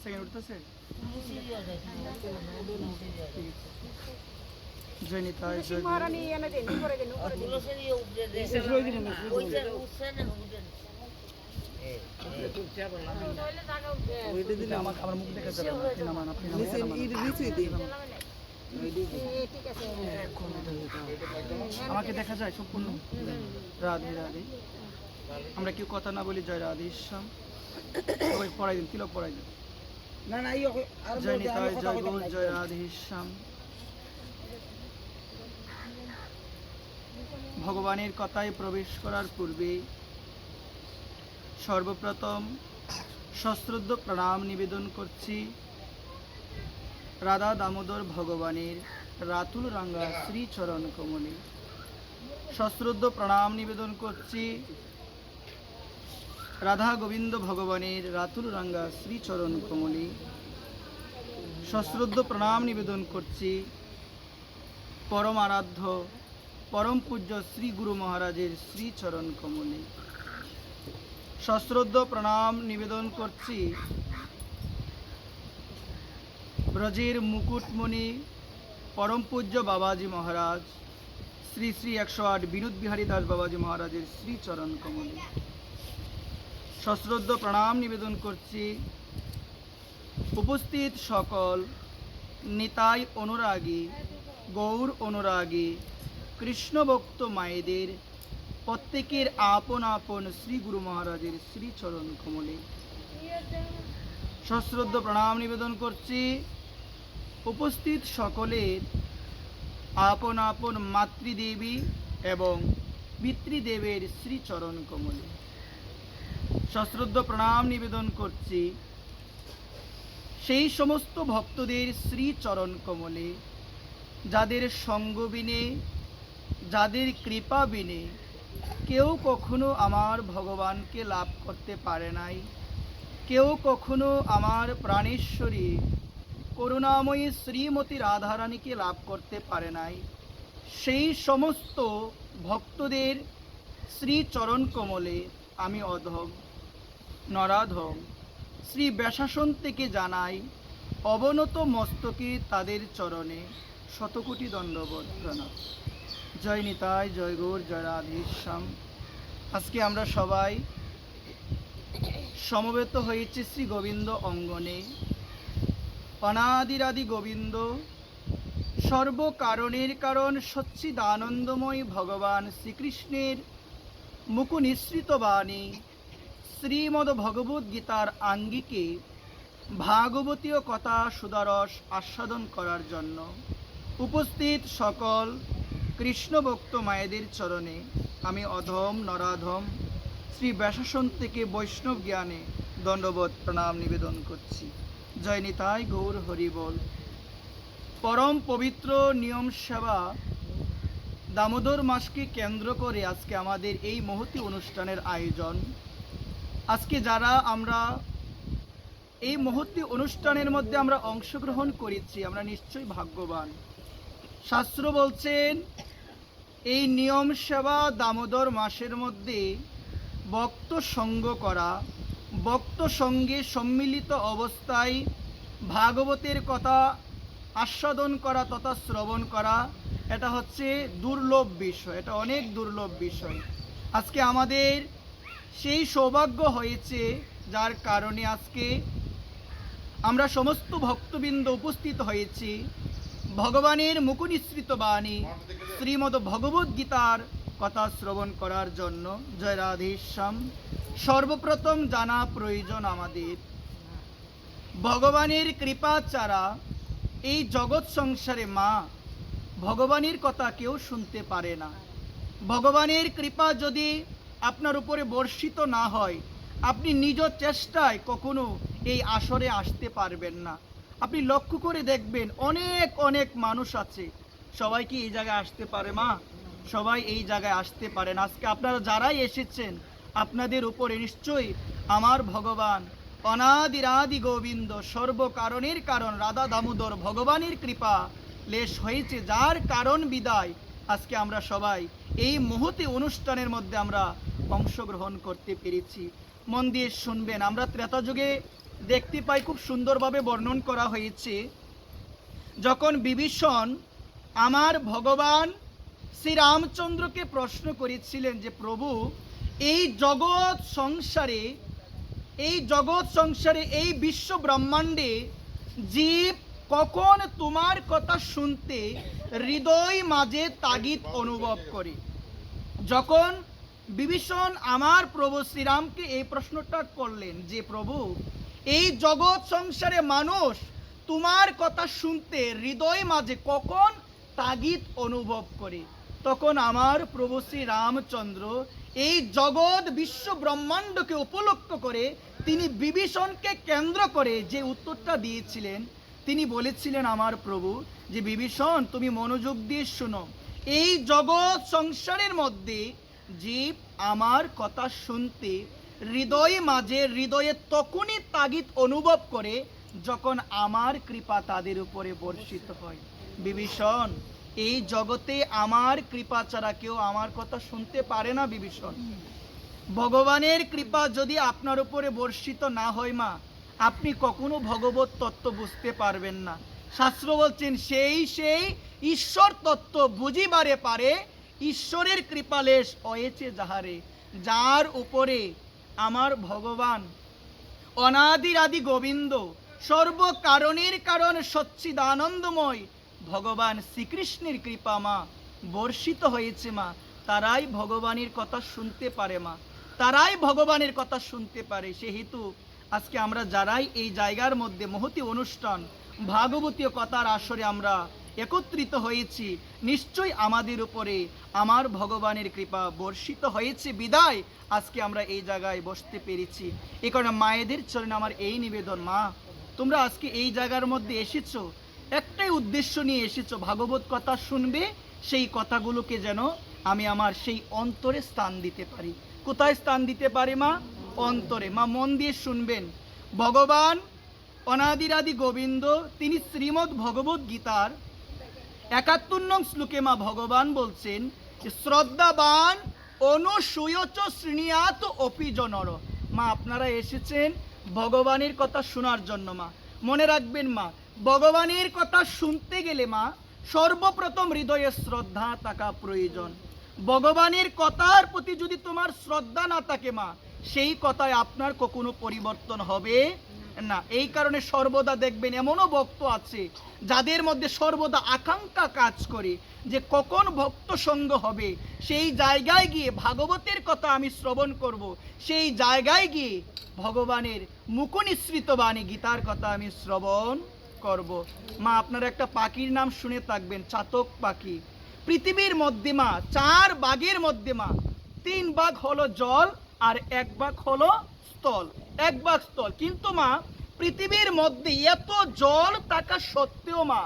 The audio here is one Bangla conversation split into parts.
সেকেন্ড উঠতেছে জয় নিতাই জয় মহারানী এনে দেন করে দেন আমাকে আমার মুখ দেখা যাবে না। আপনি নামান, আপনি নামান, ঠিক আছে আমাকে দেখা যায় সম্পূর্ণ। রাধে রাধে। আমরা কেউ কথা না বলি জয় রাধে শ্যাম। সবাই পড়াই দিন, তিলক পড়াই দিন। না না জয় নিতাই জয় গৌর জয় রাধে শ্যাম। ভগবানের কথায় প্রবেশ করার পূর্বে সর্বপ্রথম সশ্রদ্ধ প্রণাম নিবেদন করছি রাধা দামোদর ভগবানের রাতুল রাঙ্গা শ্রীচরণ কমলে। সশ্রদ্ধ প্রণাম নিবেদন করছি রাধা গোবিন্দ ভগবানের রাতুল রাঙ্গা শ্রীচরণ কমলে। সশ্রদ্ধ প্রণাম নিবেদন করছি পরম আরাধ্য পরম পূজ্য শ্রী গুরু মহারাজের শ্রীচরণ কমলে। সশ্রদ্ধ প্রণাম নিবেদন করছি ব্রজের মুকুটমণি পরম পূজ্য বাবাজি মহারাজ শ্রী শ্রী 108 বিনোদ বিহারী দাস বাবাজি মহারাজের শ্রীচরণ কমলে। সশ্রদ্ধ প্রণাম নিবেদন করছি উপস্থিত সকল নিতাই অনুরাগী গৌর অনুরাগী কৃষ্ণ ভক্ত মায়েদের প্রত্যেকের আপন আপন শ্রী গুরু মহারাজের শ্রীচরণ কমলে। সশ্রদ্ধ প্রণাম নিবেদন করছি উপস্থিত সকলের আপন আপন মাতৃদেবী এবং পিতৃদেবের শ্রীচরণ কমলে। সশ্রদ্ধ প্রণাম নিবেদন করছি সেই সমস্ত ভক্তদের শ্রীচরণ কমলে যাদের সঙ্গ বিনে যাদের কৃপা বিনে কেউ কখনো আমার ভগবানকে লাভ করতে পারে নাই, কেউ কখনো আমার প্রাণেশ্বরী করুণাময়ী শ্রীমতী রাধারানীকে লাভ করতে পারে নাই। সেই সমস্ত ভক্তদের শ্রীচরণ কমলে আমি অধম নরাধম শ্রী ব্যাসাসন থেকে জানাই অবনত মস্তকে তাদের চরণে শতকোটি দণ্ডবত প্রণাম। জয় নিতাই জয় গৌর জয় রাধে শ্যাম। আজকে আমরা সবাই সমবেত হয়েছি শ্রী গোবিন্দ অঙ্গনে। অনাদিরাদি গোবিন্দ সর্বকারণের কারণ সচ্চিদানন্দময় ভগবান শ্রীকৃষ্ণের মুখনিসৃত বাণী শ্রীমদ্ ভগবদ্ গীতার আঙ্গিকে ভাগবতীয় কথা সুদারস আস্বাদন করার জন্য উপস্থিত সকল কৃষ্ণ ভক্ত মায়েদের চরণে আমি অধম নরাধম শ্রী ব্যাসাসন থেকে বৈষ্ণব জ্ঞানে দণ্ডবত প্রণাম নিবেদন করছি। জয় নিতাই গৌর হরি বল। পরম পবিত্র নিয়ম সেবা দামোদর মাসকে কেন্দ্র করে আজকে আমাদের এই মহতী অনুষ্ঠানের আয়োজন। আজকে যারা আমরা এই মহতী অনুষ্ঠানের মধ্যে আমরা অংশগ্রহণ করেছি আমরা নিশ্চয়ই ভাগ্যবান। শাস্ত্র বলছেন এই নিয়ম সেবা দামোদর মাসের মধ্যে ভক্ত সঙ্গ করা, ভক্ত সঙ্গে সম্মিলিত অবস্থায় ভাগবতের কথা আস্বাদন করা তথা শ্রবণ করা, এটা হচ্ছে দুর্লভ বিষয়, এটা অনেক দুর্লভ বিষয়। আজকে আমাদের সেই সৌভাগ্য হয়েছে যার কারণে আজকে আমরা সমস্ত ভক্তবৃন্দ উপস্থিত হয়েছি ভগবানের মুখনিসৃত বাণী শ্রীমদ্ ভগবদ্ গীতার কথা শ্রবণ করার জন্য। জয় রাধে শ্যাম। সর্বপ্রথম জানা প্রয়োজন আমাদের ভগবানের কৃপা ছাড়া এই জগৎ সংসারে মা ভগবানের কথা কেউ শুনতে পারে না। ভগবানের কৃপা যদি আপনার উপরে বর্ষিত না হয় আপনি নিজ চেষ্টায় কখনো এই আসরে আসতে পারবেন না। আপনি লক্ষ্য করে দেখবেন অনেক অনেক মানুষ আছে, সবাই কি এই জায়গায় আসতে পারে মা? সবাই এই জায়গায় আসতে পারেন। আজকে আপনারা যারাই এসেছেন আপনাদের উপরে নিশ্চয়ই আমার ভগবান অনাদিরাদি গোবিন্দ সর্বকারণের কারণ রাধা দামোদর ভগবানের কৃপা লেশ হয়েছে, যার কারণ বিদায় আজকে আমরা সবাই এই মুহূর্তে অনুষ্ঠানের মধ্যে আমরা অংশগ্রহণ করতে পেরেছি। মন দিয়ে শুনবেন, আমরা ত্রেতা যুগে দেখতে পাই খুব সুন্দরভাবে বর্ণন করা হয়েছে। যখন বিভীষণ আমার ভগবান শ্রীরামচন্দ্রকে প্রশ্ন করেছিলেন যে প্রভু, এই জগৎ সংসারে এই বিশ্ব ব্রহ্মাণ্ডে জীব কখন তোমার কথা শুনতে হৃদয় মাঝে তাগিদ অনুভব করে। যখন বিভীষণ আমার প্রভু শ্রীরামকে এই প্রশ্নটা করলেন যে প্রভু, এই জগৎ সংসারে মানুষ তোমার কথা শুনতে হৃদয় মাঝে কখন তাগিদ অনুভব করে, তখন আমার প্রভু শ্রী রামচন্দ্র এই জগৎ বিশ্ব ব্রহ্মাণ্ডকে উপলক্ষ করে তিনি বিভীষণকে কেন্দ্র করে যে উত্তরটা দিয়েছিলেন, তিনি বলেছিলেন আমার প্রভু যে বিভীষণ, তুমি মনোযোগ দিয়ে শোনো, এই জগৎ সংসারের মধ্যে জীব আমার কথা শুনতে হৃদয়ে তখনই তাগিদ অনুভব করে যখন আমার কৃপা তাদের উপরে বর্ষিত হয়। বিভীষণ, এই জগতে আমার কৃপা ছাড়া কেউ আমার কথা শুনতে পারে না। বিভীষণ, ভগবানের কৃপা যদি আপনার উপরে বর্ষিত না হয় মা, আপনি কখনো ভগবত তত্ত্ব বুঝতে পারবেন না। শাস্ত্র বলছেন সেই ঈশ্বর তত্ত্ব বুঝিবারে পারে, ঈশ্বরের কৃপালেশ হয়েছে যাহারে, যার উপরে আমার ভগবান অনাদির আদি গোবিন্দ সর্বকারণের কারণ সচ্চিদানন্দময় ভগবান শ্রীকৃষ্ণের কৃপা মা বর্ষিত হয়েছে মা, তারাই ভগবানের কথা শুনতে পারে মা, তারাই ভগবানের কথা শুনতে পারে। সেহেতু আজকে আমরা যারাই এই জায়গার মধ্যে মহতি অনুষ্ঠান ভাগবতীয় কথার আসরে আমরা একত্রিত হয়েছি, নিশ্চয়ই আমাদের উপরে আমার ভগবানের কৃপা বর্ষিত হয়েছে বিদায় আজকে আমরা এই জায়গায় বসতে পেরেছি। এই কারণে মায়েদের চরণে আমার এই নিবেদন, মা তোমরা আজকে এই জায়গার মধ্যে এসেছো, একটাই উদ্দেশ্য নিয়ে এসেছো, ভাগবত কথা শুনবে, সেই কথাগুলোকে যেন আমি আমার সেই অন্তরে স্থান দিতে পারি। কোথায় স্থান দিতে পারি মা? অন্তরে। মা মন দিয়ে শুনবেন, ভগবান অনাদিরাদি গোবিন্দ তিনি শ্রীমদ্ ভগবত গীতার ৭১ নং শ্লোকে মা ভগবান বলছেন যে শ্রদ্ধাবান অনুসূয়চ শৃণুয়াত অপি জনর। মা আপনারা এসেছেন ভগবানের কথা শোনার জন্য। মা মনে রাখবেন মা, ভগবানের কথা শুনতে গেলে মা সর্বপ্রথম হৃদয়ে শ্রদ্ধা থাকা প্রয়োজন। ভগবানের কথার প্রতি যদি তোমার শ্রদ্ধা না থাকে মা, সেই কথায় আপনার কখনো পরিবর্তন হবে না। এই কারণে সর্বদা দেখবেন এমনও ভক্ত আছে যাদের মধ্যে সর্বদা আকাঙ্ক্ষা কাজ করে যে কখন ভক্ত সঙ্গ হবে, সেই জায়গায় গিয়ে ভাগবতের কথা আমি শ্রবণ করব, সেই জায়গায় গিয়ে ভগবানের মুখনিসৃত বাণী গীতার কথা আমি শ্রবণ করব। মা আপনারা একটা পাখির নাম শুনে থাকবেন, চাতক পাখি। পৃথিবীর মধ্যে মা 4 ভাগের মধ্যে মা 3 ভাগ হলো জল আর 1 ভাগ হলো স্থল, 1 ভাগ স্থল। কিন্তু মা পৃথিবীর মধ্যে এত জল থাকা সত্ত্বেও মা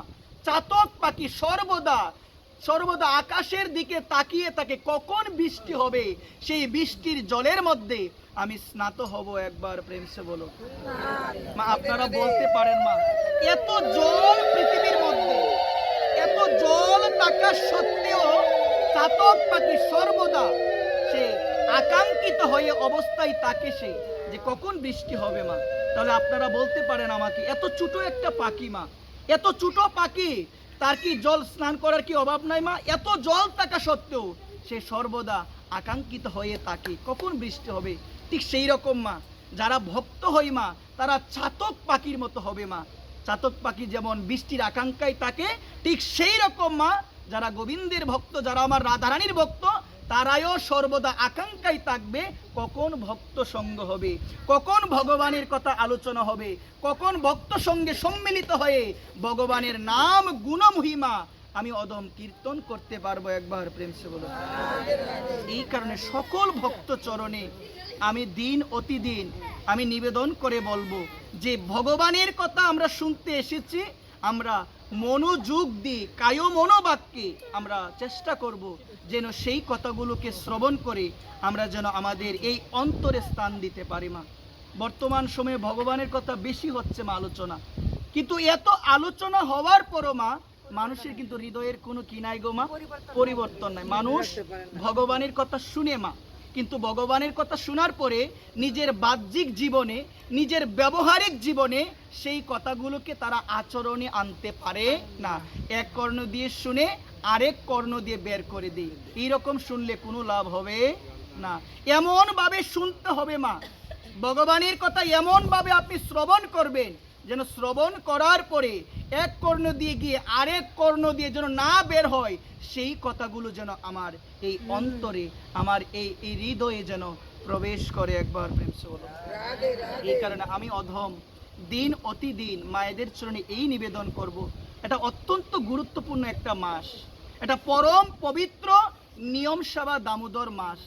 চাতক পাখি সর্বদা আকাশের দিকে তাকিয়ে থাকে কখন বৃষ্টি হবে, সেই বৃষ্টির জলের মধ্যে আমি স্নাত হব। একবার প্রেম সে বলো মা, আপনারা বলতে পারেন মা, এত জল পৃথিবীর মধ্যে, এত জল থাকা সত্ত্বেও চাতক পাখি সর্বদা সে আকাঙ্ক্ষিত হয়ে অবস্থায় থাকে সে যে কখন বৃষ্টি হবে মা। তাহলে আপনারা বলতে পারেন আমাকে, এত ছোট একটা পাখি মা, এত ছোট পাখি, তার কি জল স্নান করার কি অভাব নাই মা? এত জল থাকা সত্ত্বেও সে সর্বদা আকাঙ্ক্ষিত হয়ে থাকে কখন বৃষ্টি হবে। ঠিক সেই রকম মা যারা ভক্ত হয় মা, তারা চাতক পাখির মতো হবে মা। চাতক পাখি যেমন বৃষ্টির আকাঙ্ক্ষায় থাকে, ঠিক সেই রকম মা যারা গোবিন্দের ভক্ত, যারা আমার রাধারানীর ভক্ত, তারাও সর্বদা আকাঙ্ক্ষায় থাকবে কখন ভক্ত সঙ্গ হবে, কখন ভগবানের কথা আলোচনা হবে, কখন ভক্ত সঙ্গে সম্মিলিত হয়ে ভগবানের নাম গুণ মহিমা আমি অদম কীর্তন করতে পারবো। একবার প্রেম সে বলো। এই কারণে সকল ভক্ত চরণে আমি দিন অতিদিন আমি নিবেদন করে বলবো যে ভগবানের কথা আমরা শুনতে এসেছি, আমরা মনোযোগ দিয়ে কায় মনোবাক্যে আমরা চেষ্টা করব যেন সেই কথাগুলোকে শ্রবণ করে আমরা যেন আমাদের এই অন্তরে স্থান দিতে পারি মা। বর্তমান সময়ে ভগবানের কথা বেশি হচ্ছে মা আলোচনা, কিন্তু এত আলোচনা হওয়ার পরও মা মানুষের কিন্তু হৃদয়ের কোনো কি নাই গো মা, পরিবর্তন নাই। মানুষ ভগবানের কথা শুনে মা কিন্তু ভগবানের কথা শোনার পরে নিজের বাহ্যিক জীবনে, নিজের ব্যবহারিক জীবনে সেই কথাগুলোকে তারা আচরণে আনতে পারে না। এক কর্ণ দিয়ে শুনে আরেক কর্ণ দিয়ে বের করে দিই, এইরকম শুনলে কোনো লাভ হবে না। এমনভাবে শুনতে হবে মা, ভগবানের কথা এমনভাবে আপনি শ্রবণ করবেন যেন শ্রবণ করার পরে এক কর্ণ দিয়ে গিয়ে আরেক কর্ণ দিয়ে যেন না বের হয়, সেই কথাগুলো যেন আমার এই অন্তরে, আমার এই হৃদয়ে যেন প্রবেশ করে। একবার প্রেম সে বলো। এই কারণে আমি অধম দিন অতিদিন মায়েদের চরণে এই নিবেদন করব। এটা অত্যন্ত গুরুত্বপূর্ণ একটা মাস, এটা পরম পবিত্র নিয়ম সেবা দামোদর মাস।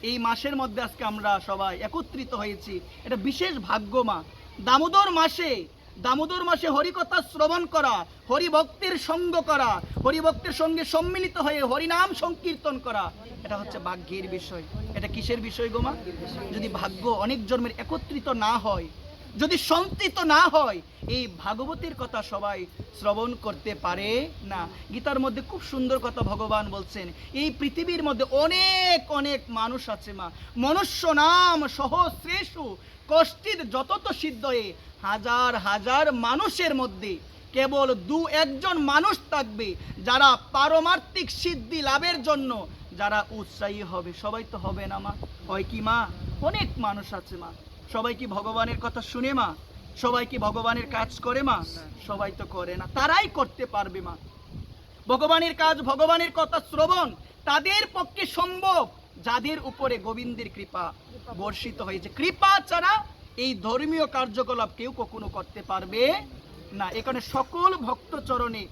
এই মাসের মধ্যে আজকে আমরা সবাই একত্রিত হয়েছি, এটা বিশেষ ভাগ্য মা। দামোদর মাসে হরিকথা শ্রবণ করা, হরিভক্তের সঙ্গ করা, হরিভক্তের সঙ্গে সম্মিলিত হয়ে হরিনাম সংকীর্তন করা, এটা হচ্ছে ভাগ্যের বিষয়। এটা কিসের বিষয় গো মা? যদি ভাগ্য অনেক জন্মের একত্রিত না হয়, যদি সন্তিত না হয়, এই ভাগবতের কথা সবাই শ্রবণ করতে পারে না। গীতার মধ্যে খুব সুন্দর কথা ভগবান বলছেন, এই পৃথিবীর মধ্যে অনেক অনেক মানুষ আছে মা, মনুষ্য নাম সহস্রেষু কষ্টিত যতত সিদ্ধয়ে, হাজার হাজার মানুষের মধ্যে কেবল দু একজন মানুষ থাকবে যারা পারমার্থিক সিদ্ধি লাভের জন্য যারা উৎসাহী হবে। সবাই তো হবে না মা, হয় কি মা? অনেক মানুষ আছে মা। সবাই কি ভগবানের কথা শুনে মা? সবাই কি ভগবানের কাজ করে মা? সবাই তো করে না। তারাই করতে পারবে মা ভগবানের কাজ, ভগবানের কথা শ্রবণ তাদের পক্ষে সম্ভব যাদের উপরে গোবিন্দের কৃপা বর্ষিত হয়েছে। কৃপা ছাড়া এই ধর্মীয় কার্যকলাপ কেউ কখনো করতে পারবে না। এখানে সকল ভক্ত চরণে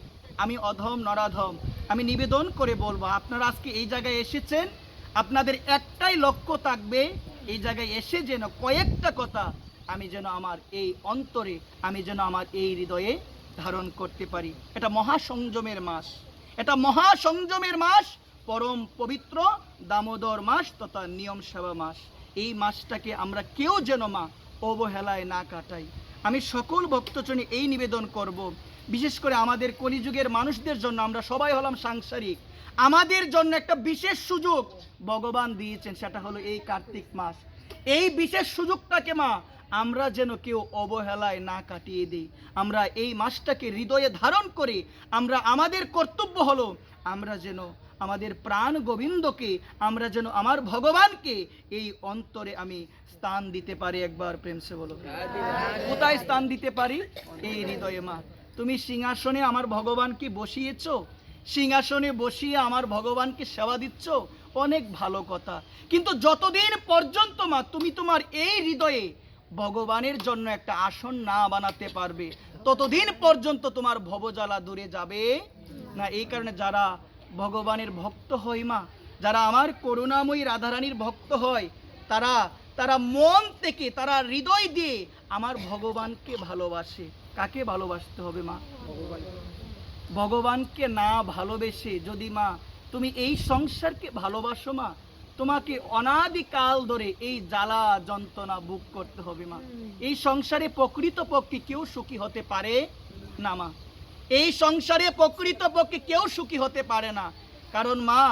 আমি অধম নরাধম আমি নিবেদন করে বলবো, আপনারা আজকে এই জায়গায় এসেছেন, আপনাদের একটাই লক্ষ্য থাকবে, এই জায়গায় এসে যেন কয়েকটা কথা আমি যেন আমার এই অন্তরে, আমি যেন আমার এই হৃদয়ে ধারণ করতে পারি। এটা মহাসংযমের মাস, এটা মহাসংযমের মাস, পরম পবিত্র দামোদর মাস তথা নিয়ম সেবা মাস। এই মাসটাকে আমরা কেউ যেন মা অবহেলায় না কাটাই। আমি সকল ভক্তজনে এই নিবেদন করব, বিশেষ করে আমাদের কলিযুগের মানুষদের জন্য, আমরা সবাই হলাম সাংসারিক, আমাদের জন্য একটা বিশেষ সুযোগ ভগবান দিয়েছেন, সেটা হলো এই কার্তিক মাস। এই বিশেষ সুযোগটাকে মা আমরা যেন কেউ অবহেলায় না কাটিয়ে দিই। আমরা এই মাসটাকে হৃদয়ে ধারণ করে আমরা, আমাদের কর্তব্য হলো আমরা যেন আমাদের প্রাণ গোবিন্দকে, আমরা যেন আমার ভগবানকে এই অন্তরে আমি স্থান দিতে পারি। একবার প্রেম সে বলো, কোথায় স্থান দিতে পারি? এই হৃদয়ে মা। তুমি সিংহাসনে আমার ভগবানকে বসিয়েছো, সিংহাসনে বসিয়ে আমার ভগবানকে সেবা দিচ্ছ, অনেক ভালো কথা। কিন্তু যতদিন পর্যন্ত মা তুমি তোমার এই হৃদয়ে ভগবানের জন্য একটা আসন না বানাতে পারবে, ততদিন পর্যন্ত তোমার ভবজ্বালা দূরে যাবে না। এই কারণে যারা ভগবানের ভক্ত হয় মা, যারা আমার করুণাময়ী রাধারানীর ভক্ত হয়, তারা তারা মন থেকে, তারা হৃদয় দিয়ে আমার ভগবানকে ভালোবাসে। কাকে ভালোবাসতে হবে মা? ভগবানকে না ভালোবেসে যদি মা তুমি এই সংসারকে ভালোবাসো মা, তোমাকে অনাদিকাল ধরে এই জ্বালা যন্ত্রণা ভোগ করতে হবে মা। এই সংসারে প্রকৃতপক্ষে কেউ সুখী হতে পারে না মা, এই সংসারে প্রকৃতপক্ষে কেউ সুখী হতে পারে না। কারণ মা,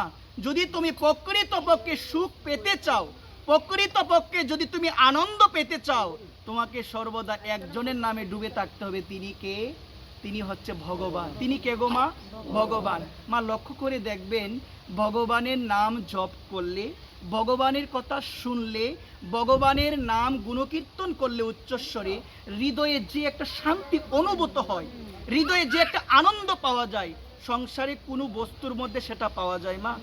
যদি তুমি প্রকৃতপক্ষে সুখ পেতে চাও, প্রকৃতপক্ষে যদি তুমি আনন্দ পেতে চাও, তোমাকে সর্বদা একজনের নামে ডুবে থাকতে হবে। তিনি কে? তিনি হচ্ছে ভগবান। তিনি কে গো মা? ভগবান। মা লক্ষ্য করে দেখবেন, ভগবানের নাম জপ করলে, ভগবানের কথা শুনলে, ভগবানের নাম গুণকীর্তন করলে উচ্চস্বরে, হৃদয়ে যে একটা শান্তি অনুভূত হয়, হৃদয়ে যে একটা আনন্দ পাওয়া যায়, সংসারে কোনো বস্তুর মধ্যে সেটা পাওয়া যায় মা?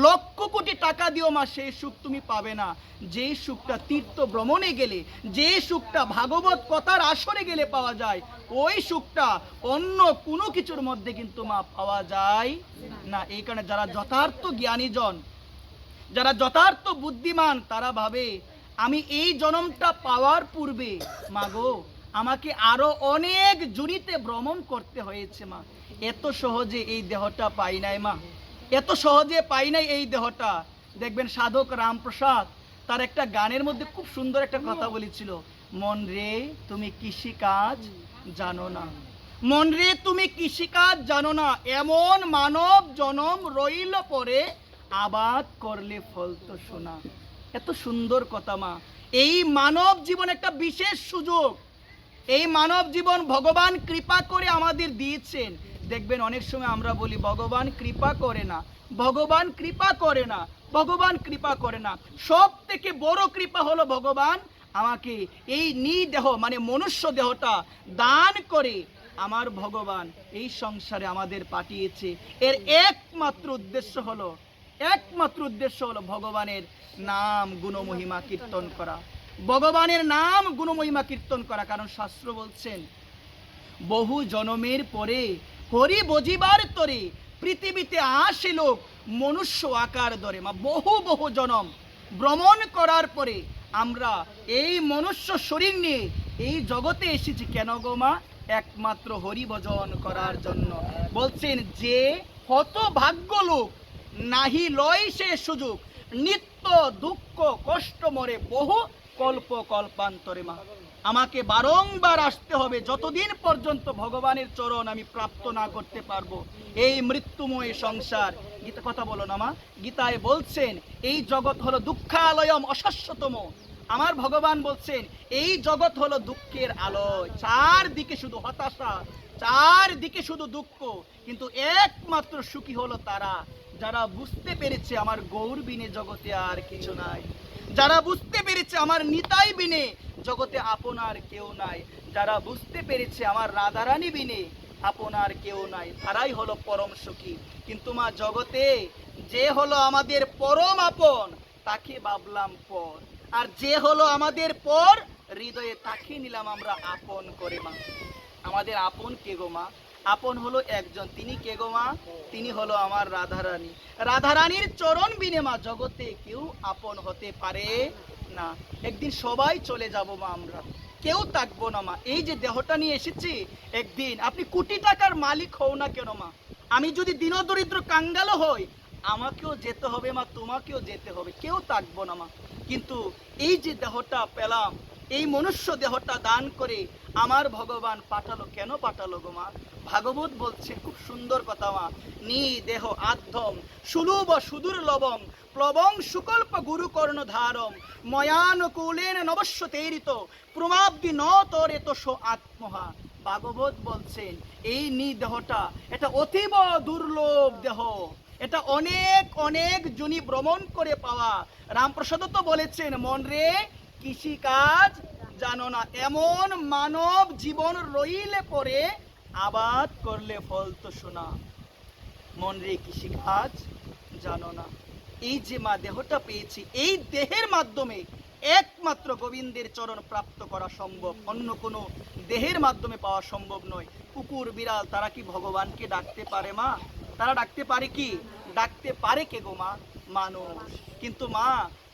লক্ষ কোটি টাকা দিও মা, সেই সুখ তুমি পাবে না। যে সুখটা তীর্থ ভ্রমণে গেলে, যে সুখটা ভাগবত কথার আসরে গেলে পাওয়া যায়, ওই সুখটা অন্য কোনো কিছুর মধ্যে কিন্তু মা পাওয়া যায় না। এই কারণে যারা যথার্থ জ্ঞানীজন, যারা যথার্থ বুদ্ধিমান, তারা ভাবে আমি এই জন্মটা পাওয়ার পূর্বে মাগো আমাকে আরো অনেক জুড়িতে ভ্রমণ করতে হয়েছে মা, এত সহজে এই দেহটা পাই নাই মা, এত সহজে পাই নাই এই দেহটা। দেখবেন সাধক রামপ্রসাদ তার একটা গানের মধ্যে খুব সুন্দর একটা কথা বলেছিল, মন রে তুমি কৃষি কাজ জানো না, মন রে তুমি কৃষি কাজ জানো না, এমন মানব জনম রইল পরে, আবাদ করলে ফল তো শোনা। এত সুন্দর কথা মা। এই মানব জীবন একটা বিশেষ সুযোগ। এই মানব জীবন ভগবান কৃপা করে আমাদের দিয়েছেন। দেখবেন অনেক সময় আমরা বলি ভগবান কৃপা করে না, ভগবান কৃপা করে না, ভগবান কৃপা করে না। সব থেকে বড় কৃপা হলো ভগবান আমাকে এই নিদেহ মানে মনুষ্য দেহটা দান করে আমার ভগবান এই সংসারে আমাদের পাঠিয়েছে। এর একমাত্র উদ্দেশ্য হলো ভগবানের নাম গুণমহিমা কীর্তন করা, ভগবানের নাম গুণমহিমা কীর্তন করা। কারণ শাস্ত্র বলছেন বহু জনমের পরে হরি বজিবার তরে পৃথিবীতে আসে লোক মনুষ্য আকার ধরে। মা বহু বহু জনম ভ্রমণ করার পরে আমরা এই মনুষ্য শরীর নিয়ে এই জগতে এসেছি কেন গো মা? একমাত্র হরি ভজন করার জন্য। বলছেন যে হতভাগ্য লোক নাহি লয় সে সুযোগ, নিত্য দুঃখ কষ্ট মরে বহু কল্প কল্পান্তরে। মা আমাকে বারংবার আসতে হবে যতদিন পর্যন্ত ভগবানের চরণ আমি প্রাপ্ত না করতে পারবো। এই মৃত্যুময় সংসার, গীতা কথা বলো না মা, গীতায় বলছেন এই জগৎ হলো দুঃখালয়ম অশাশ্বতম। আমার ভগবান বলছেন এই জগৎ হলো দুঃখের আলয়, চারদিকে শুধু হতাশা, চারদিকে শুধু দুঃখ। কিন্তু একমাত্র সুখী হলো তারা যারা বুঝতে পেরেছে আমার গৌর বিনে জগতে আর কিছু নাই, যারা বুঝতে পেরেছে আমার নিতাই বিনে জগতে আপনার কেউ নাই, যারা বুঝতে পেরেছে আমার রাধারানী বিনে আপনার কেউ নাই, তারাই হলো পরম সুখী। কিন্তু মা জগতে যে হলো আমাদের পরম আপন তাকে ভাবলাম পর, আর যে হলো আমাদের পর হৃদয়ে তাকে নিলাম আমরা আপন করে। মা আমাদের আপন কে গো মা? আপন হলো একজন, তিনি কে গো মা? তিনি হলো আমার রাধারানী। রাধারানীর চরণ বিনে মা জগতে কেউ আপন হতে পারে না। একদিন সবাই চলে যাব মা, আমরা কেউ থাকবো না মা। এই যে দেহটা নিয়ে এসেছি, একদিন আপনি কোটি টাকার মালিক হও না কেন মা, আমি যদি দীনদরিদ্র কাঙ্গালও হই আমাকেও যেতে হবে মা, তোমাকেও যেতে হবে, কেউ থাকবো না মা। কিন্তু এই যে দেহটা পেলাম, এই মনুষ্য দেহটা দান করে আমার ভগবান পাঠালো, কেন পাঠালো গো মা? ভাগবত বলছে খুব সুন্দর কথা মা, নি দেহ আধ্যম সুলুভ সুদূর লবং প্লবং সুকল্প গুরুকর্ণ ধারম ময়ানুকূলেন নবস্য তেরিত প্রমাব্দি ন তরে তো আত্মহা। ভাগবত বলছেন এই নি দেহটা এটা অতীব দুর্লভ দেহ, এটা অনেক অনেক জনি ভ্রমণ করে পাওয়া। রামপ্রসাদ তো বলেছেন মন রে কৃষি কাজ জানো না, এমন মানব জীবন রইলে পরে আবাদ করলে ফল তো শোনা। মন রে কৃষি কাজ জানো না। এই যে মা দেহটা পেয়েছি, এই দেহের মাধ্যমে একমাত্র গোবিন্দের চরণ প্রাপ্ত করা সম্ভব, অন্য কোনো দেহের মাধ্যমে পাওয়া সম্ভব নয়। কুকুর বিড়াল তারা কি ভগবানকে ডাকতে পারে মা? তারা ডাকতে পারে কি? ডাকতে পারে কে গো মা? মানুষ। কিন্তু মা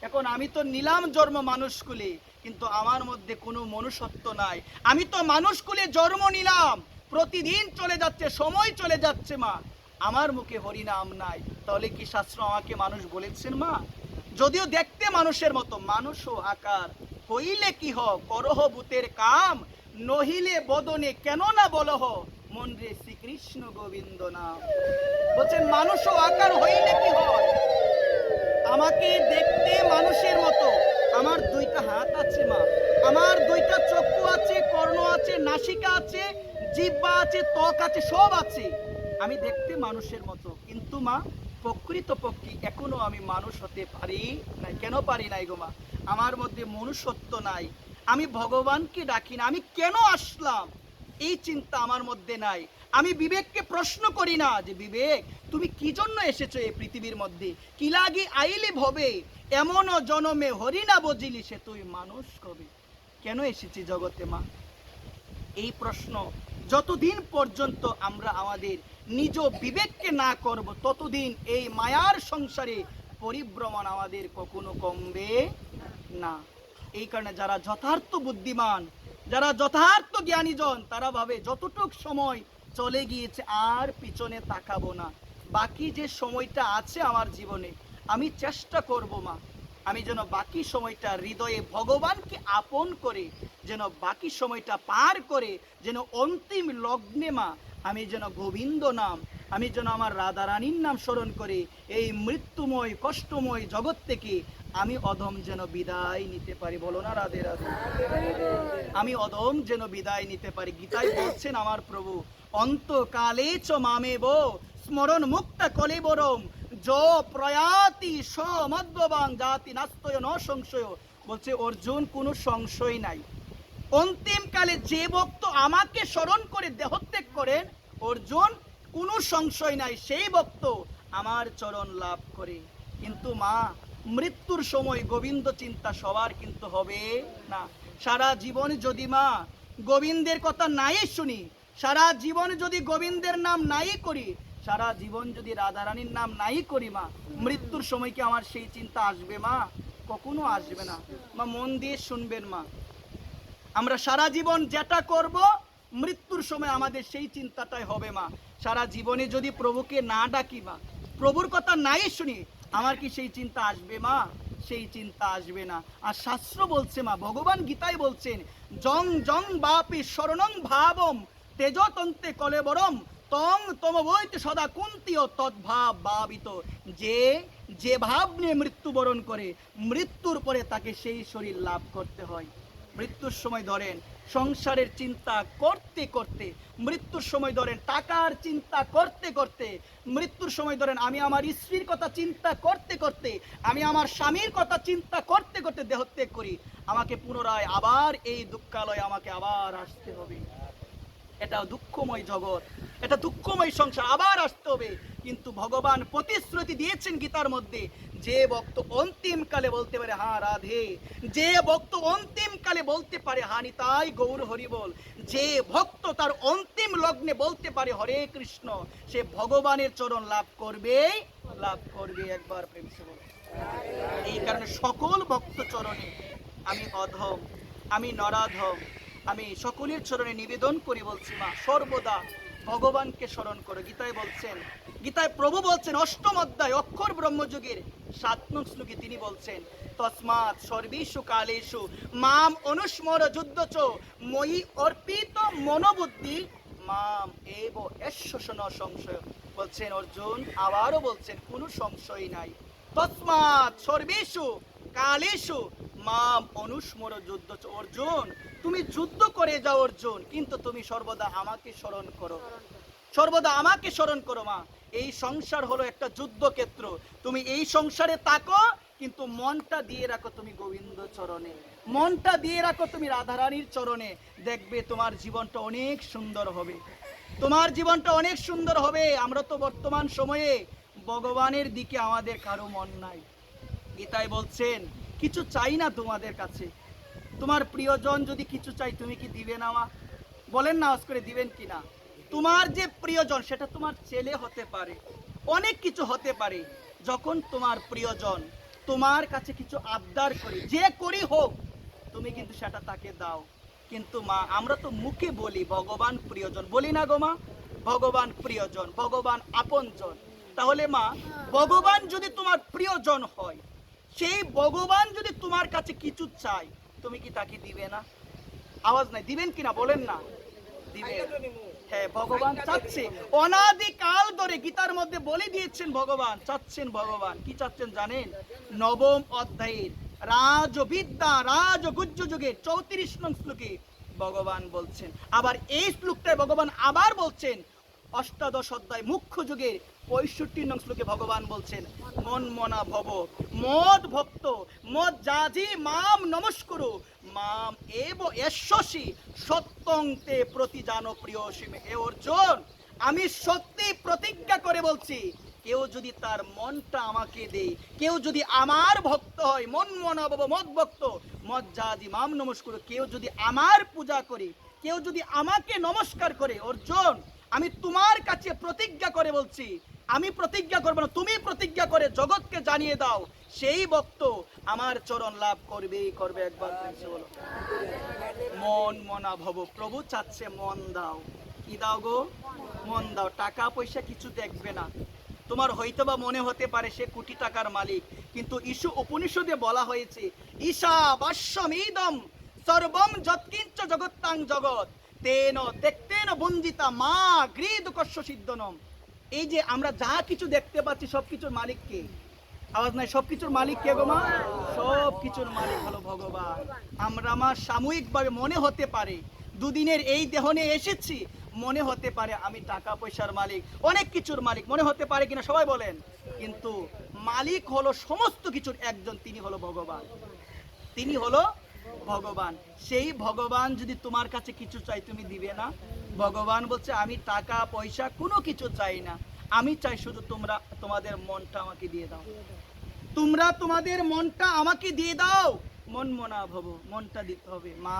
এখন আমি তো নিলাম জন্ম মানুষ কুলে, কিন্তু আমার মধ্যে কোনো মনুষ্যত্ব নাই। আমি তো মানুষ কুলে জন্ম নিলাম, প্রতিদিন চলে যাচ্ছে, সময় চলে যাচ্ছে মা, আমার মুখে হরিনাম নাই। তাহলে কি শাস্ত্র আমাকে মানুষ বলেছেন মা? যদিও দেখতে মানুষের মতো, মানুষও আকার হইলে কি হ করহ ভূতের কাম, নহিলে বদনে কেন না বলহ মন রে শ্রীকৃষ্ণ গোবিন্দ নাম। বলছেন মানুষও আকার হইলে কি হয়? আমাকে দেখতে মানুষের মতো, আমার দুইটা হাত আছে মা, আমার দুইটা চক্ষু আছে, কর্ণ আছে, নাসিকা আছে, জিহ্বা আছে, ত্বক আছে, সব আছে। আমি দেখতে মানুষের মতো, কিন্তু মা প্রকৃতপক্ষে এখনো আমি মানুষ হতে পারি না। কেন পারি নাই গো মা? আমার মধ্যে মনুষ্যত্ব নাই, আমি ভগবানকে ডাকি না। আমি কেন আসলাম এই চিন্তা আমার মধ্যে নাই। আমি বিবেককে প্রশ্ন করি না যে বিবেক তুমি কি জন্য এসেছো এই পৃথিবীর মধ্যে, কি লাগি আইলি ভবে, এমন জনমে হরি না বজিলি সে তুই মানুষ কবে। কেন এসেছি জগতে মা? এই প্রশ্ন যতদিন পর্যন্ত আমরা আমাদের নিজ বিবেককে না করব ততদিন এই মায়ার সংসারে পরিভ্রমণ আমাদের কখনো কমবে না। এই কারণে যারা যথার্থ বুদ্ধিমান, যারা যথার্থ জ্ঞানীজন, তারা ভাবে যতটুক সময় চলে গিয়েছে আর পিছনে তাকাবো না। বাকি যে সময়টা আছে আমার জীবনে আমি চেষ্টা করব মা আমি যেন বাকি সময়টা হৃদয়ে ভগবানকে আপন করে যেন বাকি সময়টা পার করে যেন অন্তিম লগ্নে মা আমি যেন গোবিন্দ নাম, আমি যেন আমার রাধারানীর নাম স্মরণ করে এই মৃত্যুময় কষ্টময় জগৎ থেকে আমি অধম যেন বিদায় নিতে পারি। বলো না রাধে রাধে। আমি অধম যেন বিদায় নিতে পারি। গীতায় বলছেন আমার প্রভু, অন্তকালে চ মামেব স্মরণ মুক্তা কলেবরম য প্রয়াতি স মদ্যবাং জাতি নাস্তয় ন সংশয়। বলছে অর্জুন, কোনো সংশয় নাই, অন্তিমকালে যে ভক্ত আমাকে স্মরণ করে দেহত্যাগ করেন অর্জুন, কোনো সংশয় নাই সেই ভক্ত আমার চরণ লাভ করে। কিন্তু মা, মৃত্যুর সময় গোবিন্দ চিন্তা সবার কিন্তু হবে না। সারা জীবন যদি মা গোবিন্দের কথা নাই শুনি, সারা জীবন যদি গোবিন্দের নাম নাই করি, সারা জীবন যদি রাধারানীর নাম নাই করি মা, মৃত্যুর সময় কি আমার সেই চিন্তা আসবে মা? কখনো আসবে না মা। মন দিয়ে শুনবেন মা, আমরা সারা জীবন যেটা করব মৃত্যুর সময় আমাদের সেই চিন্তাটাই হবে মা। সারা জীবনে যদি প্রভুকে না ডাকি মা, প্রভুর কথা নাই শুনি, আমার কি সেই চিন্তা আসবে মা? সেই চিন্তা আসবে না। আর শাস্ত্র বলছে মা, ভগবান গীতায় বলছেন, জং জং বাপি শরণং ভাবম তেজতন্তে কলেবরম তং তমবৈত সদা কুন্তীয় তদ্ভাব ভাবিত। যে যে ভাব নিয়ে মৃত্যুবরণ করে, মৃত্যুর পরে তাকে সেই শরীর লাভ করতে হয়। মৃত্যুর সময় ধরেন সংসারের চিন্তা করতে করতে, মৃত্যুর সময় ধরেন টাকার চিন্তা করতে করতে, মৃত্যুর সময় ধরেন আমি আমার স্ত্রীর কথা চিন্তা করতে করতে, আমি আমার স্বামীর কথা চিন্তা করতে করতে দেহত্যাগ করি, আমাকে পুনরায় আবার এই দুঃখালয়ে আমাকে আবার আসতে হবে। এটা দুঃখময় জগৎ, এটা দুঃখময় সংসার, আবার আসতে হবে। কিন্তু ভগবান প্রতিশ্রুতি দিয়েছেন গীতার মধ্যে, যে ভক্ত অন্তিম কালে বলতে পারে হ্যাঁ রাধে, যে ভক্ত অন্তিম কালে বলতে পারে হ্যাঁ নিতাই গৌর হরি বল, যে ভক্ত তার অন্তিম লগ্নে বলতে পারে হরে কৃষ্ণ, সে ভগবানের চরণ লাভ করবে, লাভ করবে। একবার প্রেম সে বল। এই কারণে সকল ভক্ত চরণে আমি অধম, আমি নরাধম, আমি সকলের চরণে নিবেদন করি বলছি মা, সর্বদা ভগবানকে স্মরণ করো। গীতায় বলছেন, গীতায় প্রভু বলছেন অষ্টম অধ্যায় অক্ষর ব্রহ্মযুগের ৭ নং শ্লোকে তিনি বলছেন, তসমাৎ সর্বেষু কালেষু মাম অনুস্মর যুদ্ধচ মই অর্পিত মনোবুদ্ধি মাম এব এশ্বসন সংশয়। বলছেন অর্জুন, আবারও বলছেন কোনো সংশয় নাই, তসমাৎ সর্বেষু কালেষু মাম অনুস্মর যুদ্ধ। অর্জুন, তুমি যুদ্ধ করে যাও অর্জুন, কিন্তু তুমি সর্বদা আমাকে স্মরণ করো, সর্বদা আমাকে স্মরণ করো মা। এই সংসার হলো একটা যুদ্ধক্ষেত্র, তুমি এই সংসারে থাকো কিন্তু মনটা দিয়ে রাখো তুমি গোবিন্দ চরণে, মনটা দিয়ে রাখো তুমি রাধারানীর চরণে, দেখবে তোমার জীবনটা অনেক সুন্দর হবে, তোমার জীবনটা অনেক সুন্দর হবে। আমরা তো বর্তমান সময়ে ভগবানের দিকে আমাদের কারো মন নাই। গীতায় বলছেন কিছু চাই না তোমাদের কাছে, তোমার প্রিয়জন যদি কিছু চাই তুমি কি দিবে না মা? বলেন না, আওয়াজ করে দিবেন কি না? তোমার যে প্রিয়জন সেটা তোমার ছেলে হতে পারে, অনেক কিছু হতে পারে, যখন তোমার প্রিয়জন তোমার কাছে কিছু আবদার করে, যে করি হোক, তুমি কিন্তু সেটা তাকে দাও। কিন্তু মা, আমরা তো মুখে বলি ভগবান প্রিয়জন, বলি না গো মা? ভগবান প্রিয়জন, ভগবান আপনজন। তাহলে মা, ভগবান যদি তোমার প্রিয়জন হয়, সেই ভগবান যদি তোমার কাছে কিছু চায়, তুমি কি তাকে দিবে না? আওয়াজ নাই, দিবেন কিনা বলেন না? দিবে। হ্যাঁ, ভগবান চাচ্ছে, অনাদিকাল ধরে গীতার মধ্যে বলে দিয়েছেন ভগবান চাচ্ছেন। ভগবান কি চাচ্ছেন জানেন? নবম অধ্যায়ের রাজবিদ্যা রাজগুজ্জ যুগে 34 নং শ্লোকে ভগবান বলছেন। আবার এই শ্লোকটায় ভগবান আবার বলছেন অষ্টাদশ অধ্যায় মুখ্য যুগে 65 নং শ্লোকে ভগবান বলছেন, মন মনা ভব মদ ভক্ত মদ জাজি মাম নমস্কুরু মাম এব এশ্বসি সত্যং তে প্রতি জানো প্রিয় সীমে। হে অর্জুন, আমি সত্যি প্রতিজ্ঞা করে বলছি, কেউ যদি তার মনটা আমাকে দেয়, কেউ যদি আমার ভক্ত হয়, মন মনা ভব মদ ভক্ত মদ জাজি মাম নমস্কুরু, কেউ যদি আমার পূজা করে, কেউ যদি আমাকে নমস্কার করে, অর্জুন আমি তোমার কাছে প্রতিজ্ঞা করে বলছি, আমি প্রতিজ্ঞা করবো না, তুমি প্রতিজ্ঞা করে জগৎকে জানিয়ে দাও, সেই ভক্ত আমার চরণ লাভ করবেই করবে। একবার বলো মন মনা ভব। প্রভু চাচ্ছে মন দাও। কি দাও গো? মন দাও। টাকা পয়সা কিছু দেখবে না, তোমার হয়তোবা মনে হতে পারে সে কোটি টাকার মালিক, কিন্তু ঈশু উপনিষদে বলা হয়েছে ঈশা বাস্যমিদম সর্বম যৎকিঞ্চ জগত্তাং জগৎ তেন দেখতেন বঞ্জিতা মা গৃহদুকস্য সিদ্ধনম। এই যে আমরা যা কিছু দেখতে পাচ্ছি সবকিছুর মালিক কে? আওয়াজ নাই, সবকিছুর মালিক কে গো মা? সবকিছুর মালিক হলো ভগবান। আমরা মা সাময়িকভাবে মনে হতে পারে দুদিনের এই দেহ নিয়ে এসেছি, মনে হতে পারে আমি টাকা পয়সার মালিক, অনেক কিছুর মালিক মনে হতে পারে কিনা সবাই বলেন, কিন্তু মালিক হলো সমস্ত কিছুর একজন, তিনি হলো ভগবান। তিনি হলো ভগবান। সেই ভগবান যদি তোমার কাছে কিছু চাই তুমি দিবে না? ভগবান বলছে আমি টাকা পয়সা কোনো কিছু চাই না, আমি চাই শুধু তোমরা তোমাদের মনটা আমাকে দিয়ে দাও। তোমরা তোমাদের মনটা আমাকে দিয়ে দাও। মন মনা ভব, মনটা দিতে হবে। মা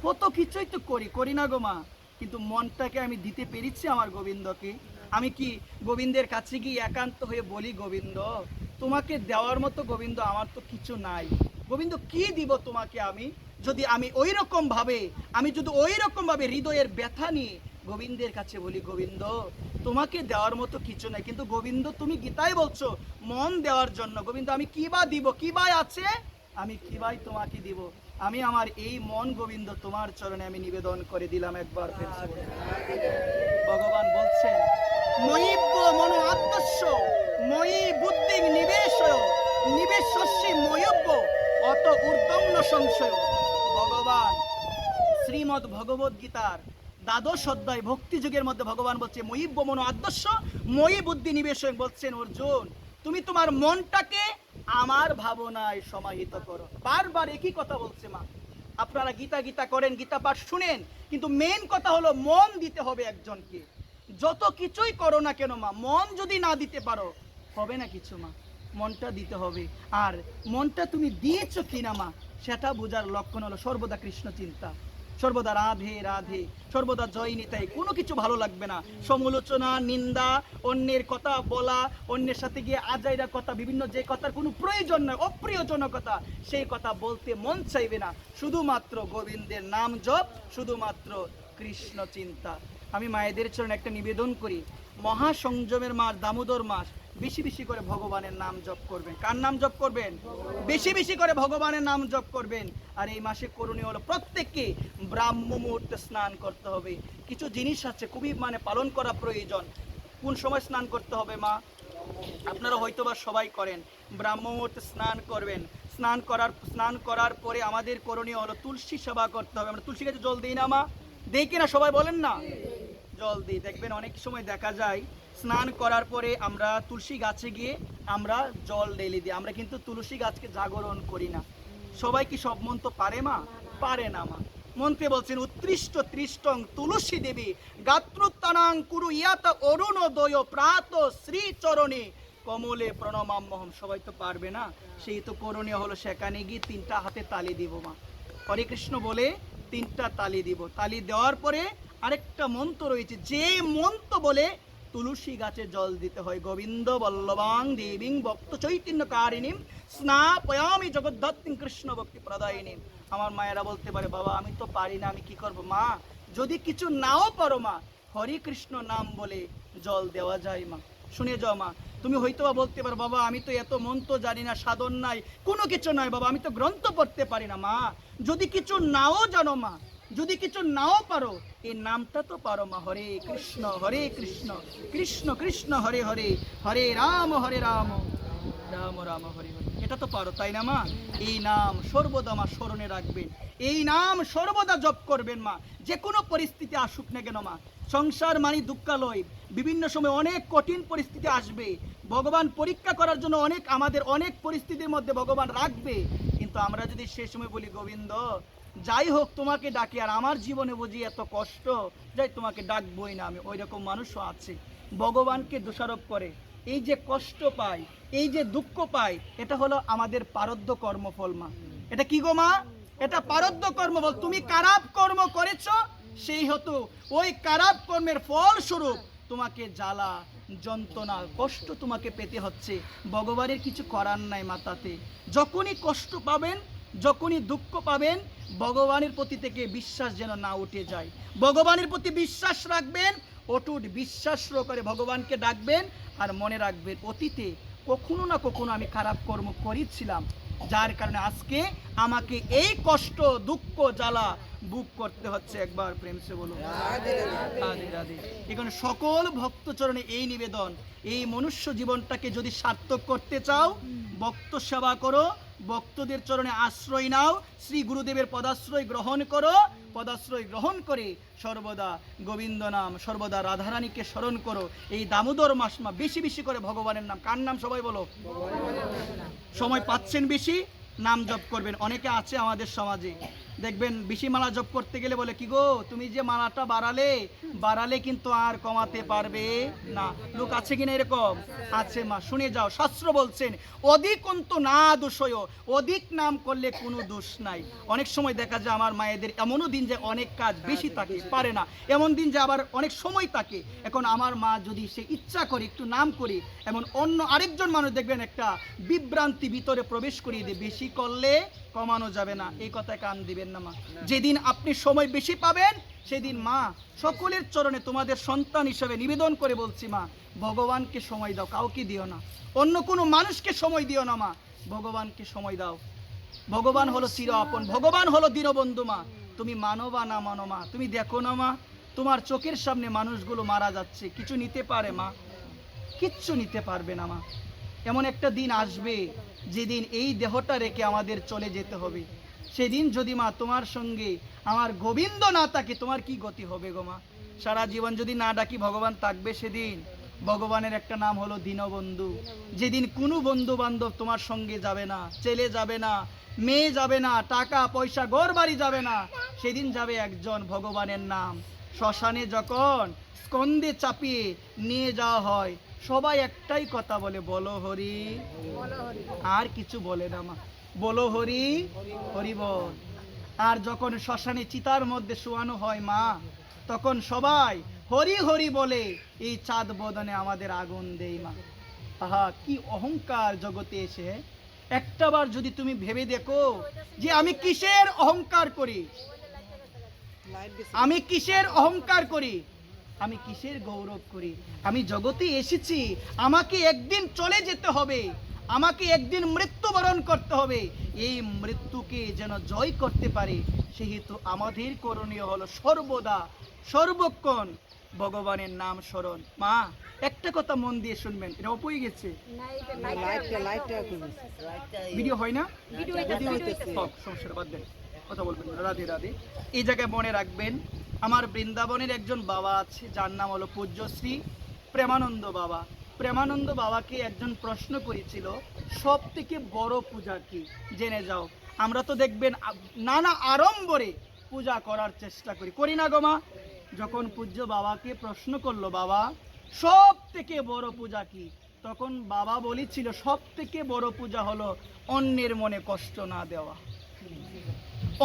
কত কিছুই তো করি না গো মা, কিন্তু মনটাকে আমি দিতে পেরেছি আমার গোবিন্দকে। আমি কি গোবিন্দের কাছে গিয়ে একান্ত হয়ে বলি গোবিন্দ তোমাকে দেওয়ার মতো গোবিন্দ আমার তো কিছু নাই, গোবিন্দ কি দিব তোমাকে আমি? যদি আমি ওই রকম ভাবে হৃদয়ের ব্যথা নিয়ে গোবিন্দের কাছে বলি গোবিন্দ তোমাকে দেওয়ার মতো কিছু নাই, কিন্তু গোবিন্দ তুমি গীতায় বলছো মন দেওয়ার জন্য, গোবিন্দ আমি কি বা দিব, কি বাই আছে, আমি কি বাই তোমাকে দিব? আমি আমার এই মন গোবিন্দ তোমার চরণে আমি নিবেদন করে দিলাম একবার। ভগবান বলছেন ময়িব্য মনো আত্মস্য ময়ি বুদ্ধি নিবেশস্যে ময়ব্য অত ঊর্ধ্বং ন সংশয়। ভগবান শ্রীমদ্ ভগবদ গীতার দ্বাদশ অধ্যায় ভক্তি যুগের মধ্যে ভগবান বলছে ময়িব্য মনো আদর্শ ময়ি বুদ্ধি নিবেশ, বলছেন অর্জুন তুমি তোমার মনটাকে আমার ভাবনায় সমাহিত করো। বারবার একই কথা বলছে মা। আপনারা গীতা করেন, গীতা পাঠ শুনেন, কিন্তু মেন কথা হলো মন দিতে হবে একজনকে। যত কিছুই করো না কেন মা, মন যদি না দিতে পারো হবে না কিছু মা, মনটা দিতে হবে। আর মনটা তুমি দিয়েছো কিনা মা, সেটা বোঝার লক্ষণ হলো সর্বদা কৃষ্ণ চিন্তা, সর্বদা রাধে রাধে, সর্বদা জয় নিতাই, কোনো কিছু ভালো লাগবে না। সমালোচনা, নিন্দা, অন্যের কথা বলা, অন্যের সাথে গিয়ে আজাইরা কথা, বিভিন্ন যে কথার কোনো প্রয়োজন নয়, অপ্রিয়জনক কথা, সেই কথা বলতে মন চাইবে না। শুধুমাত্র গোবিন্দের নাম জপ, শুধুমাত্র কৃষ্ণ চিন্তা। আমি মায়েদের চরণে একটা নিবেদন করি, মহাসংযমের মাস দামোদর মাস, বেশি বেশি করে ভগবানের নাম জপ করবেন। কার নাম জপ করবেন? বেশি বেশি করে ভগবানের নাম জপ করবেন। আর এই মাসে করণীয় হলো প্রত্যেককে ব্রাহ্ম মুহূর্তে স্নান করতে হবে। কিছু জিনিস আছে খুবই পালন করা প্রয়োজন। কোন সময় স্নান করতে হবে মা? আপনারা হয়তোবা সবাই করেন, ব্রাহ্ম মুহূর্তে স্নান করবেন। স্নান করার পরে আমাদের করণীয় হলো তুলসী সেবা করতে হবে। আমরা তুলসী গাছে জল দিই না মা? দেই কিনা সবাই বলেন না? জল দিই। দেখবেন অনেক সময় দেখা যায় স্নান করার পরে আমরা তুলসী গাছে গিয়ে আমরা জল ঢেলে দিই, আমরা কিন্তু তুলসী গাছকে জাগরণ করি না। সবাই কি সব মন্ত্র পারে মা? পারে না মা। মন্ত্রে বলছেন উৎকৃষ্ট তৃষ্টং তুলসী দেবী গাত্রুত্তানাং কুরু ইয়াতা অরুণোদয় প্রাত শ্রী চরণে কমলে প্রণমাম্যহম। সবাই তো পারবে না, সেই তো করণীয় হলো সেখানে গিয়ে 3টা হাতে তালি দিব মা, হরে কৃষ্ণ বলে 3টা তালি দিব। তালি দেওয়ার পরে আরেকটা মন্ত্র রয়েছে, যে মন্ত্র বলে তুলসী গাছে জল দিতে হয়। গোবিন্দ বল্লভাং দেবীং ভক্ত চৈতন্য কারিণীম স্নাপয়ামি জগদ্ধাত্রীং কৃষ্ণ ভক্তি প্রদায়িনীম। আমার মায়েরা বলতে পারে বাবা আমি তো পারি না, আমি কি করব? মা যদি কিছু নাও পারো মা, হরে কৃষ্ণ নাম বলে জল দেওয়া যায় মা। শুনে যাও মা। তুমি হয়তোবা বলতে পারো বাবা আমি তো এত মন্ত্র জানি না, সাধন নাই, কোনো কিছু নয় বাবা, আমি তো গ্রন্থ পড়তে পারি না। মা যদি কিছু নাও জানো মা, যদি কিছু নাও পারো, এই নামটা তো পারো মা, হরে কৃষ্ণ কৃষ্ণ কৃষ্ণ হরে হরে, হরে রাম রাম রাম হরে হরে, এটা তো পারো তাই না মা? এই নাম সর্বদা মা স্মরণে রাখবেন, এই নাম সর্বদা জপ করবেন মা। যে কোনো পরিস্থিতি আসুক না কেন মা, সংসার মানে দুঃখালয়, বিভিন্ন সময় অনেক কঠিন পরিস্থিতি আসবে, ভগবান পরীক্ষা করার জন্য আমাদের অনেক পরিস্থিতির মধ্যে ভগবান রাখবে। কিন্তু আমরা যদি সে সময় বলি গোবিন্দ যাই হোক তোমাকে ডাকি, আর আমার জীবনে বুঝি এত কষ্ট, যাই তোমাকে ডাকবই না আমি, ওই রকম মানুষও আছে ভগবানকে দোষারোপ করে। এই যে কষ্ট পাই, এই যে দুঃখ পাই, এটা হলো আমাদের প্রারব্ধ কর্মফল মা। এটা কি গো মা? এটা প্রারব্ধ কর্মফল। তুমি খারাপ কর্ম করেছো, সেই হতো ওই খারাপ কর্মের ফলস্বরূপ তোমাকে জ্বালা যন্ত্রণা কষ্ট তোমাকে পেতে হচ্ছে। ভগবানের কিছু করার নাই মাতাতে। যখনই কষ্ট পাবেন, যখনই দুঃখ পাবেন, ভগবানের প্রতি থেকে বিশ্বাস যেন না উঠে যায়। ভগবানের প্রতি বিশ্বাস রাখবেন, অটুট বিশ্বাস করে ভগবানকে ডাকবেন। আর মনে রাখবেন, অতীতে কখনো না কখনো আমি খারাপ কর্ম করেছিলাম, যার কারণে আজকে আমাকে এই কষ্ট, দুঃখ, জ্বালা বুক করতে হচ্ছে। একবার প্রেম সে বলো রাধে রাধে। এখানে সকল ভক্তচরণে এই নিবেদন, এই মনুষ্য জীবনটাকে যদি সার্থক করতে চাও, ভক্ত সেবা করো, ভক্তদের চরণে আশ্রয় নাও, শ্রী গুরুদেবের পদাশ্রয় গ্রহণ করো, পদাশ্রয় গ্রহণ করে সর্বদা গোবিন্দ নাম, সর্বদা রাধারানীকে স্মরণ করো। এই দামোদর মাস বেশি বেশি করে ভগবানের নাম, কার নাম সবাই বলো? সময় পাচ্ছেন বেশি, নাম জপ করবেন। অনেকে আছে আমাদের সমাজে, দেখবেন বেশি মালা জপ করতে গেলে বলে, কি গো তুমি যে মালাটা বাড়ালে কিন্তু আর কমাতে পারবে না। লোক আছে কিনা এরকম? আছে মা, শুনে যাও। শাস্ত্র বলছেন, অধিক অন্ত না দোষয়, অধিক নাম করলে কোনো দোষ নাই। অনেক সময় দেখা যায় আমার মায়েদের এমনও দিন যে অনেক কাজ বেশি থাকে, পারে না, এমন দিন যে আবার অনেক সময় থাকে। এখন আমার মা যদি সে ইচ্ছা করে একটু নাম করে, এমন অন্য আরেকজন মানুষ দেখবেন একটা বিভ্রান্তি ভিতরে প্রবেশ করিয়ে দেয়, বেশি করলে কমানো যাবে না। এই কথায় কান দিবেন না মা। যেদিন আপনি সময় বেশি পাবেন, সেদিন মা সকলের চরণে তোমাদের সন্তান হিসেবে নিবেদন করে বলছি, মা ভগবানকে সময় দাও, কাউকে দিও না, অন্য কোনো মানুষকে সময় দিও না মা, ভগবানকে সময় দাও। ভগবান হলো চির আপন, ভগবান হলো দীনবন্ধু। মা তুমি মানো বা না মানো, মা তুমি দেখো না মা, তোমার চোখের সামনে মানুষগুলো মারা যাচ্ছে, কিছু নিতে পারে মা? কিচ্ছু নিতে পারবে না মা। এমন একটা দিন আসবে যেদিন এই দেহটা রেখে আমাদের চলে যেতে হবে। সেদিন যদি মা তোমার সঙ্গে আমার গোবিন্দ না থাকে, তোমার কি গতি হবে গো মা? সারা জীবন যদি না ডাকি, ভগবান থাকবে সেদিন? ভগবানের একটা নাম হলো দীনবন্ধু। যেদিন কোনো বন্ধু বান্ধব তোমার সঙ্গে যাবে না, ছেলে যাবে না, মেয়ে যাবে না, টাকা পয়সা ঘর বাড়ি যাবে না, সেদিন যাবে একজন, ভগবানের নাম। শ্মশানে যখন স্কন্ধে চাপিয়ে নিয়ে যাওয়া হয়, সবাই একটাই কথা বলে, বলো হরি, আর কিছু বলে না মা, বলো হরি হরি বল। আর যখন শ্মশানে চিতার মধ্যে শোয়ানো হয় মা, তখন সবাই হরি হরি বলে এই চাঁদ বদনে আমাদের আগুন দেই মা। আহা, কি অহংকার জগতে এসে। একটাবার যদি তুমি ভেবে দেখো যে আমি কিসের অহংকার করি, আমি কিসের অহংকার করি, আমি কিসের গৌরব করি। আমি জগতে এসেছি, আমাকে একদিন চলে যেতে হবে, আমাকে একদিন মৃত্যুবরণ করতে হবে। এই মৃত্যুকে যেন জয় করতে পারে, সেহেতু আমাদের করণীয় হলো সর্বদা সর্বক্ষণ ভগবানের নাম স্মরণ। মা একটা কথা মন দিয়ে শুনবেন, এটা অপই গেছে, ভিডিও হয় না, সমস্যা বাদ দেন, কথা বলবেন। রাধে রাধে। এই জায়গায় মনে রাখবেন, আমার বৃন্দাবনের একজন বাবা আছে, যার নাম হলো পূজ্যশ্রী প্রেমানন্দ বাবা। প্রেমানন্দ বাবাকে একজন প্রশ্ন করেছিল, সব থেকে বড় পূজা কি? জেনে যাও। আমরা তো দেখবেন নানা আড়ম্বরে পূজা করার চেষ্টা করি না গো মা? যখন পূজ্য বাবাকে প্রশ্ন করলো, বাবা সব থেকে বড় পূজা কি? তখন বাবা বলেছিল, সব থেকে বড় পূজা হলো অন্যের মনে কষ্ট না দেওয়া,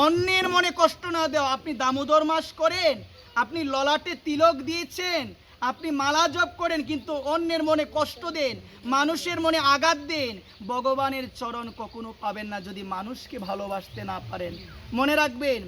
অন্যের মনে কষ্ট না দেওয়া। আপনি দামোদর মাস করেন, আপনি ললাটে তিলক দিয়েছেন, আপনি মালা জপ করেন, কিন্তু অন্যের মনে কষ্ট দেন, মানুষের মনে আঘাত দেন, ভগবানের চরণ কখনো পাবেন না যদি মানুষকে ভালোবাসতে না পারেন। মনে রাখবেন,